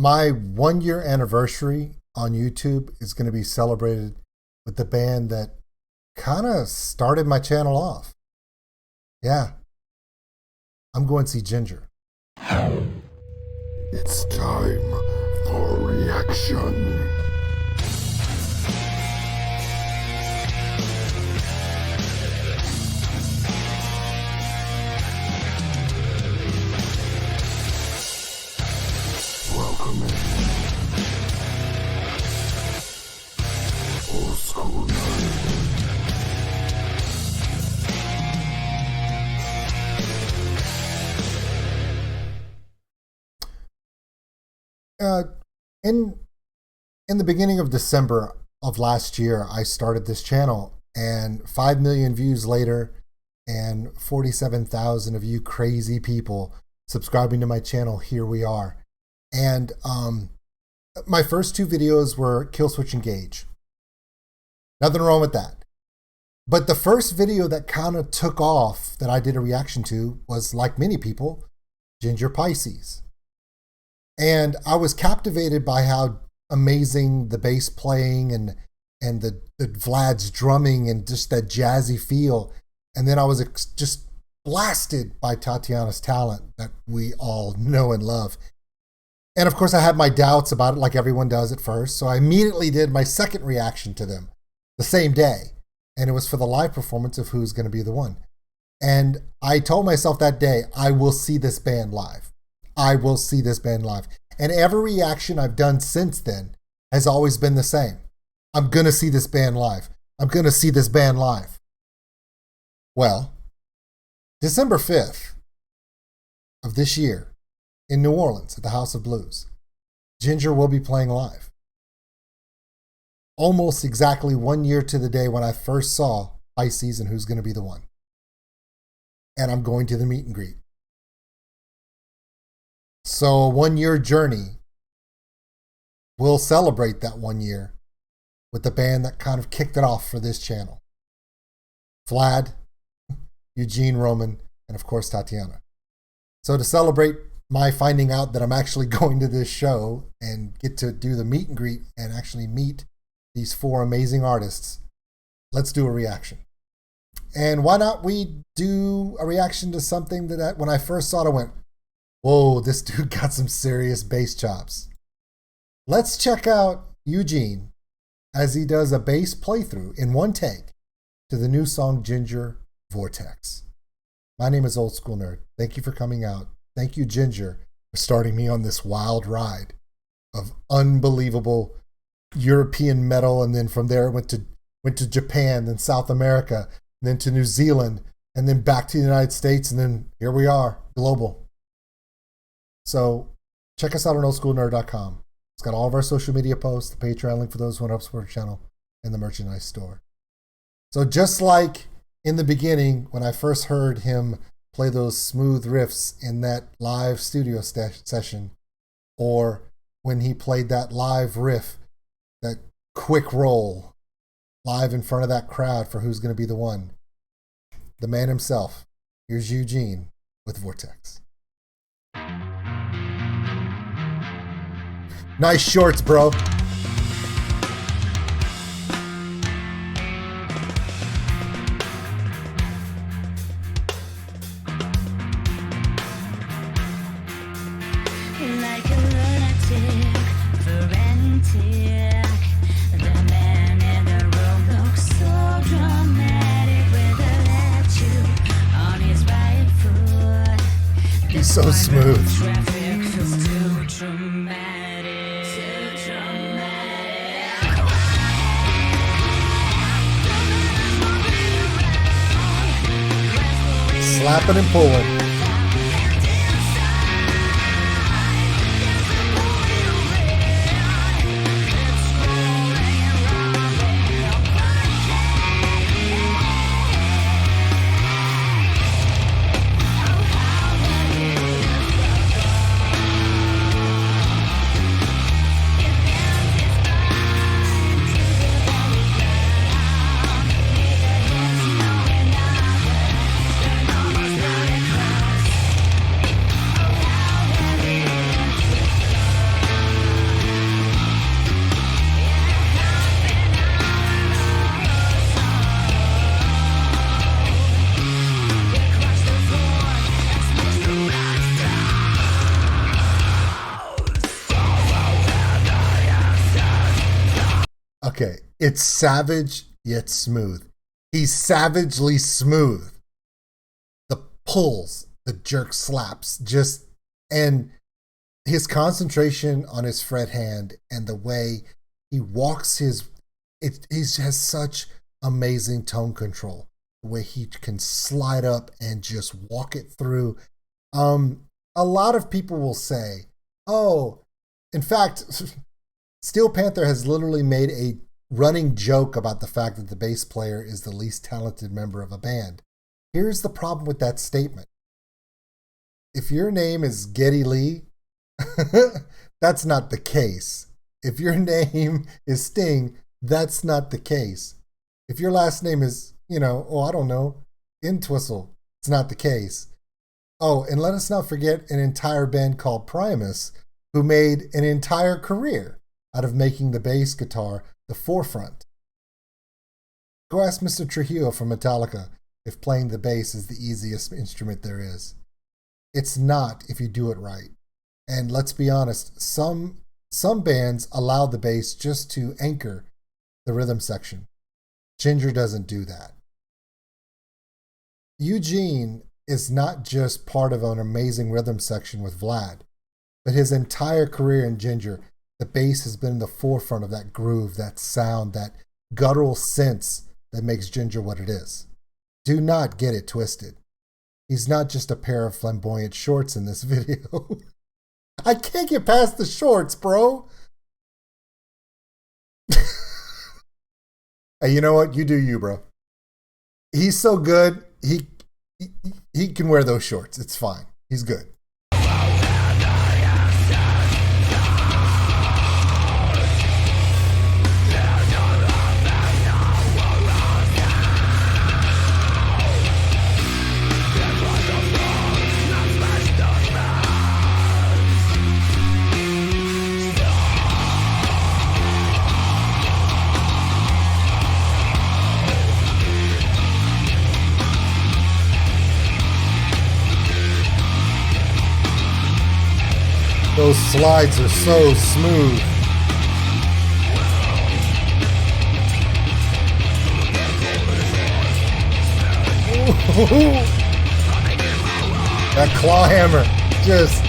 My 1 year anniversary on YouTube is going to be celebrated with the band that kind of started my channel off. Yeah, I'm going to see Jinjer. It's time for reaction. Welcome in. Old School Nerd. In the beginning of December of last year, I started this channel, and 5 million views later, and 47,000 of you crazy people subscribing to my channel, here we are. And my first 2 videos were Kill Switch Engage. Nothing wrong with that. But the first video that kind of took off that I did a reaction to was, like many people, Jinjer Pisces. And I was captivated by how amazing the bass playing and the Vlad's drumming and just that jazzy feel. And then I was just blasted by Tatiana's talent that we all know and love. And of course I had my doubts about it, like everyone does at first. So I immediately did my second reaction to them the same day. And it was for the live performance of Who's Gonna Be the One. And I told myself that day, I will see this band live. I will see this band live. And every reaction I've done since then has always been the same. I'm going to see this band live. I'm going to see this band live. Well, December 5th of this year in New Orleans at the House of Blues, Jinjer will be playing live. Almost exactly 1 year to the day when I first saw Pisces and Who's Gonna Be the One. And I'm going to the meet and greet. So a 1 year journey. We'll celebrate that 1 year with the band that kind of kicked it off for this channel. Vlad, Eugene, Roman, and of course Tatiana. So to celebrate my finding out that I'm actually going to this show and get to do the meet and greet and actually meet these 4 amazing artists, let's do a reaction. And why not we do a reaction to something that when I first saw it, I went, whoa, this dude got some serious bass chops. Let's check out Eugene as he does a bass playthrough in one take to the new song Jinjer, Vortex. My name is Old School Nerd. Thank you for coming out. Thank you, Jinjer, for starting me on this wild ride of unbelievable European metal. And then from there went to Japan, then South America, then to New Zealand, and then back to the United States. And then here we are, global. So check us out on OldSkuleNerd.com. It's got all of our social media posts, the Patreon link for those who want to help support the channel, and the merchandise store. So just like in the beginning, when I first heard him play those smooth riffs in that live studio session, or when he played that live riff, that quick roll, live in front of that crowd for Who's Gonna Be the One, the man himself, here's Eugene with Vortex. Nice shorts, bro. Like a lunatic, frantic. The man in the room looks so dramatic with a tattoo on his right foot. He's so smooth. Traffic feels too dramatic. Slapping and pulling. Okay, it's savage yet smooth. He's savagely smooth. The pulls, the jerk slaps, and his concentration on his fret hand and the way he walks he has such amazing tone control. The way he can slide up and just walk it through. A lot of people will say, oh, in fact, Steel Panther has literally made a running joke about the fact that the bass player is the least talented member of a band. Here's the problem with that statement. If your name is Geddy Lee, that's not the case. If your name is Sting, that's not the case. If your last name is, I don't know, Entwistle, it's not the case. Oh, and let us not forget an entire band called Primus, who made an entire career out of making the bass guitar the forefront. Go ask Mr. Trujillo from Metallica if playing the bass is the easiest instrument there is. It's not if you do it right. And let's be honest, some bands allow the bass just to anchor the rhythm section. Jinjer doesn't do that. Eugene is not just part of an amazing rhythm section with Vlad, but his entire career in Jinjer, the bass has been in the forefront of that groove, that sound, that guttural sense that makes Jinjer what it is. Do not get it twisted. He's not just a pair of flamboyant shorts in this video. I can't get past the shorts, bro. Hey, you know what? You do you, bro. He's so good. He can wear those shorts. It's fine. He's good. Those slides are so smooth. That claw hammer just.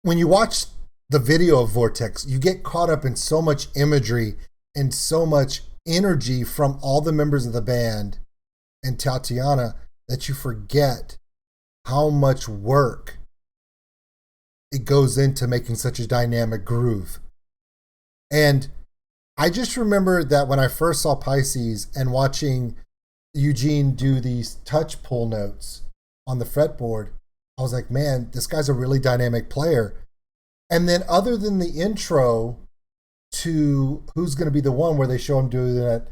When you watch the video of Vortex, you get caught up in so much imagery and so much energy from all the members of the band and Tatiana that you forget how much work it goes into making such a dynamic groove. And I just remember that when I first saw Pisces and watching Eugene do these touch pull notes on the fretboard, I was like, man, this guy's a really dynamic player. And then other than the intro to Who's Gonna Be the One, where they show him doing that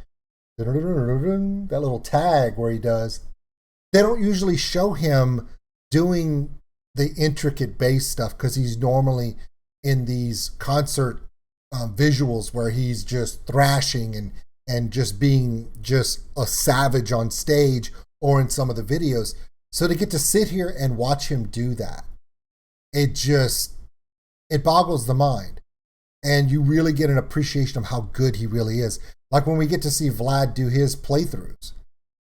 little tag where he does, they don't usually show him doing the intricate bass stuff because he's normally in these concert visuals where he's just thrashing and just being just a savage on stage or in some of the videos. So to get to sit here and watch him do that, it boggles the mind. and you really get an appreciation of how good he really is. Like when we get to see Vlad do his playthroughs,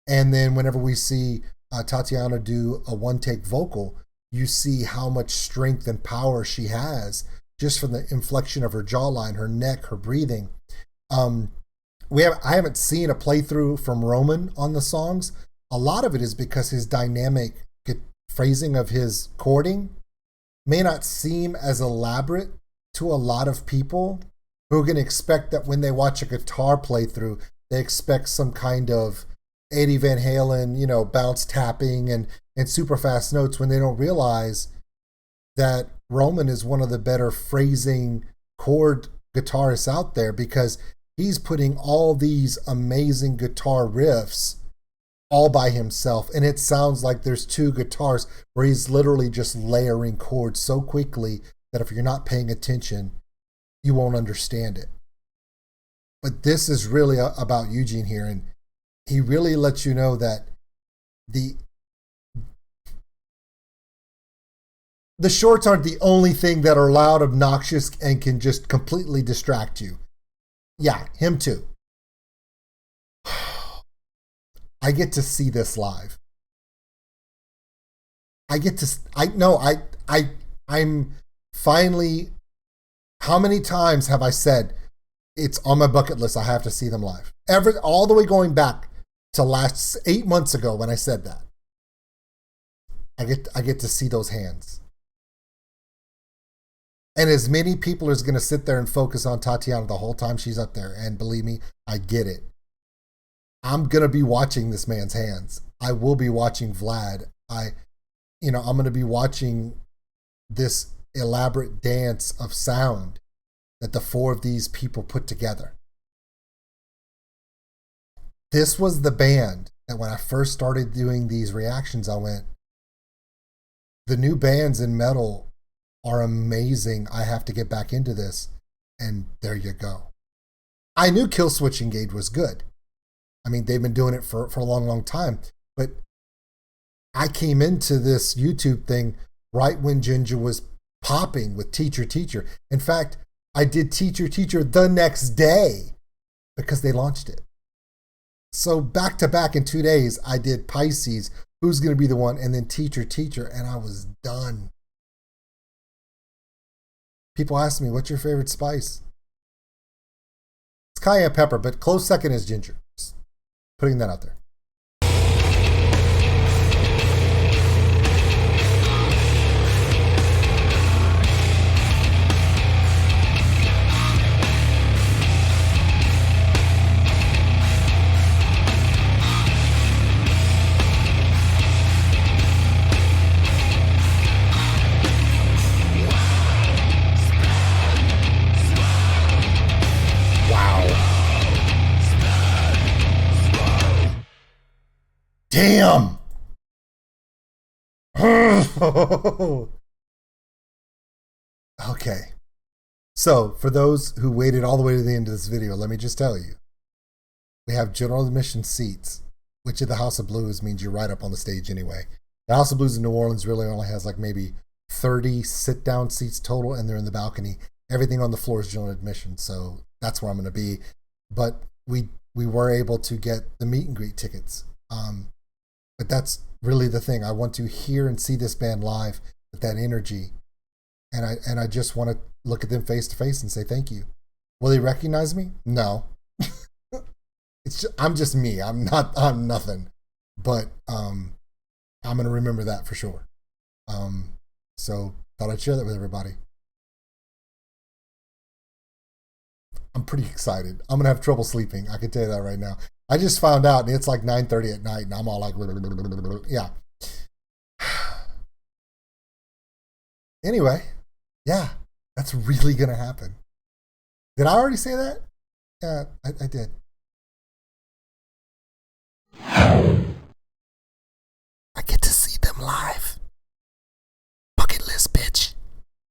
and then whenever we see Tatiana do a one-take vocal, you see how much strength and power she has just from the inflection of her jawline, her neck, her breathing. I haven't seen a playthrough from Roman on the songs. A lot of it is because his dynamic phrasing of his chording may not seem as elaborate to a lot of people who are going to expect that when they watch a guitar playthrough, they expect some kind of Eddie Van Halen, bounce tapping and super fast notes, when they don't realize that Roman is one of the better phrasing chord guitarists out there, because he's putting all these amazing guitar riffs all by himself. And it sounds like there's two guitars where he's literally just layering chords so quickly that if you're not paying attention, you won't understand it. But this is really about Eugene here. And he really lets you know that the shorts aren't the only thing that are loud, obnoxious, and can just completely distract you. Yeah, him too. I get to see this live. I'm finally, how many times have I said it's on my bucket list, I have to see them live? All the way going back to last 8 months ago when I said that. I get to see those hands. And as many people is going to sit there and focus on Tatiana the whole time she's up there, and believe me, I get it. I'm going to be watching this man's hands. I will be watching Vlad. I'm going to be watching this elaborate dance of sound that the four of these people put together. This was the band that when I first started doing these reactions, I went, the new bands in metal are amazing. I have to get back into this. And there you go. I knew Killswitch Engage was good. I mean, they've been doing it for a long, long time. But I came into this YouTube thing right when Jinjer was popping with Teacher Teacher. In fact, I did Teacher Teacher the next day because they launched it. So back to back in 2 days, I did Pisces, Who's Going to Be the One, and then Teacher Teacher, and I was done. People ask me, what's your favorite spice? It's cayenne pepper, but close second is ginger. Just putting that out there. Damn! Okay. So, for those who waited all the way to the end of this video, let me just tell you. We have general admission seats, which at the House of Blues means you're right up on the stage anyway. The House of Blues in New Orleans really only has like maybe 30 sit-down seats total, and they're in the balcony. Everything on the floor is general admission, so that's where I'm going to be. But we were able to get the meet and greet tickets. But that's really the thing. I want to hear and see this band live with that energy. And I just want to look at them face to face and say thank you. Will they recognize me? No. I'm just me. I'm nothing. But I'm going to remember that for sure. So thought I'd share that with everybody. I'm pretty excited. I'm going to have trouble sleeping. I can tell you that right now. I just found out, and it's like 9:30 at night, and I'm all like, yeah. Anyway, yeah, that's really going to happen. Did I already say that? Yeah, I did.